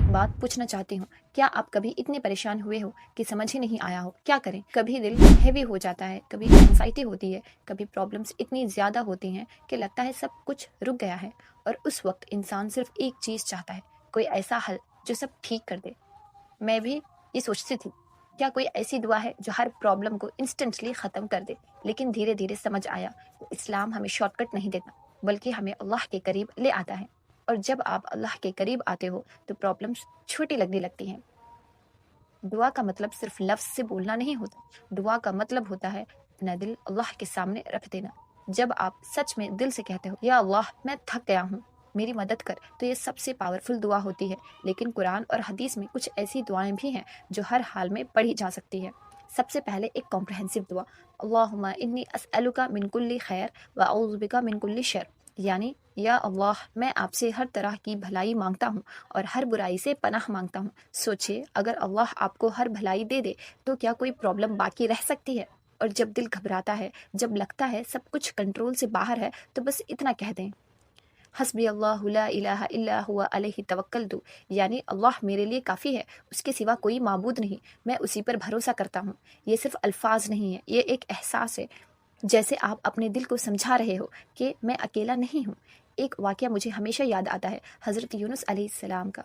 بات پوچھنا چاہتی ہوں، کیا آپ کبھی اتنے پریشان ہوئے ہو کہ سمجھ ہی نہیں آیا ہو کیا کریں؟ کبھی دل ہیوی ہو جاتا ہے، کبھی انزائٹی ہوتی ہے، کبھی پرابلمس اتنی زیادہ ہوتی ہیں کہ لگتا ہے سب کچھ رک گیا ہے، اور اس وقت انسان صرف ایک چیز چاہتا ہے، کوئی ایسا حل جو سب ٹھیک کر دے۔ میں بھی یہ سوچتی تھی، کیا کوئی ایسی دعا ہے جو ہر پرابلم کو انسٹنٹلی ختم کر دے؟ لیکن دھیرے دھیرے سمجھ آیا کہ اسلام ہمیں شارٹ کٹ نہیں دیتا، بلکہ ہمیں اللہ کے قریب لے آتا ہے، اور جب آپ اللہ کے قریب آتے ہو تو پرابلمس چھوٹی لگنے لگتی ہیں۔ دعا کا مطلب صرف لفظ سے بولنا نہیں ہوتا، دعا کا مطلب ہوتا ہے اپنا دل اللہ کے سامنے رکھ دینا۔ جب آپ سچ میں دل سے کہتے ہو یا اللہ میں تھک گیا ہوں، میری مدد کر، تو یہ سب سے پاورفل دعا ہوتی ہے۔ لیکن قرآن اور حدیث میں کچھ ایسی دعائیں بھی ہیں جو ہر حال میں پڑھی جا سکتی ہے۔ سب سے پہلے ایک کمپریہنسو دعا، اللہم انی اسألک من کل خیر واعوذ بک من کل شر، یعنی یا اللہ میں آپ سے ہر طرح کی بھلائی مانگتا ہوں اور ہر برائی سے پناہ مانگتا ہوں۔ سوچے اگر اللہ آپ کو ہر بھلائی دے دے تو کیا کوئی پرابلم باقی رہ سکتی ہے؟ اور جب دل گھبراتا ہے، جب لگتا ہے سب کچھ کنٹرول سے باہر ہے، تو بس اتنا کہہ دیں، حسبی اللہ لا الہ الا ہوا علیہ توکلت، یعنی اللہ میرے لیے کافی ہے، اس کے سوا کوئی معبود نہیں، میں اسی پر بھروسہ کرتا ہوں۔ یہ صرف الفاظ نہیں ہے، یہ ایک احساس ہے، جیسے آپ اپنے دل کو سمجھا رہے ہو کہ میں اکیلا نہیں ہوں۔ ایک واقعہ مجھے ہمیشہ یاد آتا ہے، حضرت یونس علیہ السلام کا۔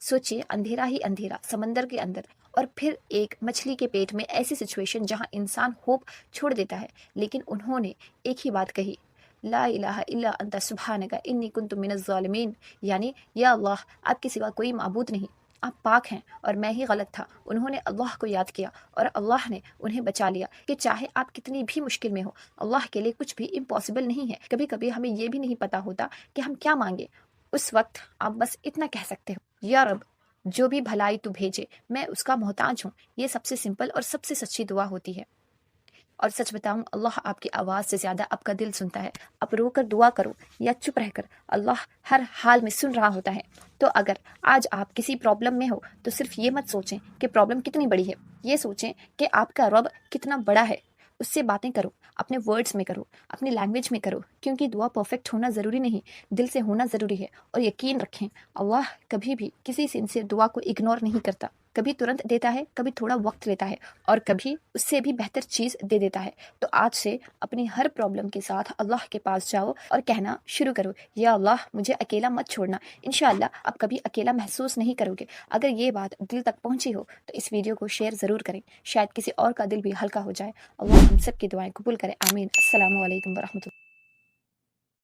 سوچئے اندھیرا ہی اندھیرا سمندر کے اندر، اور پھر ایک مچھلی کے پیٹ میں ایسی سچویشن جہاں انسان ہوپ چھوڑ دیتا ہے، لیکن انہوں نے ایک ہی بات کہی، لا الہ الا انت سبحانک انی کنت من الظالمین، یعنی یا اللہ آپ کے سوا کوئی معبود نہیں، آپ پاک ہیں اور میں ہی غلط تھا۔ انہوں نے اللہ کو یاد کیا اور اللہ نے انہیں بچا لیا کہ چاہے آپ کتنی بھی مشکل میں ہو، اللہ کے لیے کچھ بھی امپاسبل نہیں ہے۔ کبھی کبھی ہمیں یہ بھی نہیں پتا ہوتا کہ ہم کیا مانگے، اس وقت آپ بس اتنا کہہ سکتے ہو، یا رب جو بھی بھلائی تو بھیجے میں اس کا محتاج ہوں۔ یہ سب سے سمپل اور سب سے سچی دعا ہوتی ہے، اور سچ بتاؤں اللہ آپ کی آواز سے زیادہ آپ کا دل سنتا ہے۔ آپ رو کر دعا کرو یا چپ رہ کر، اللہ ہر حال میں سن رہا ہوتا ہے۔ تو اگر آج آپ کسی پرابلم میں ہو تو صرف یہ مت سوچیں کہ پرابلم کتنی بڑی ہے، یہ سوچیں کہ آپ کا رب کتنا بڑا ہے۔ اس سے باتیں کرو، اپنے ورڈز میں کرو، اپنی لینگویج میں کرو، کیونکہ دعا پرفیکٹ ہونا ضروری نہیں، دل سے ہونا ضروری ہے۔ اور یقین رکھیں اللہ کبھی بھی کسی سنسیئر دعا کو اگنور نہیں کرتا، کبھی ترنت دیتا ہے، کبھی تھوڑا وقت لیتا ہے، اور کبھی اس سے بھی بہتر چیز دے دیتا ہے۔ تو آج سے اپنی ہر پرابلم کے ساتھ اللہ کے پاس جاؤ اور کہنا شروع کرو، یا اللہ مجھے اکیلا مت چھوڑنا۔ انشاءاللہ آپ کبھی اکیلا محسوس نہیں کرو گے۔ اگر یہ بات دل تک پہنچی ہو تو اس ویڈیو کو شیئر ضرور کریں، شاید کسی اور کا دل بھی ہلکا ہو جائے۔ اللہ ہم سب کی دعائیں قبول کرے، آمین۔ السلام علیکم ورحمۃ اللہ۔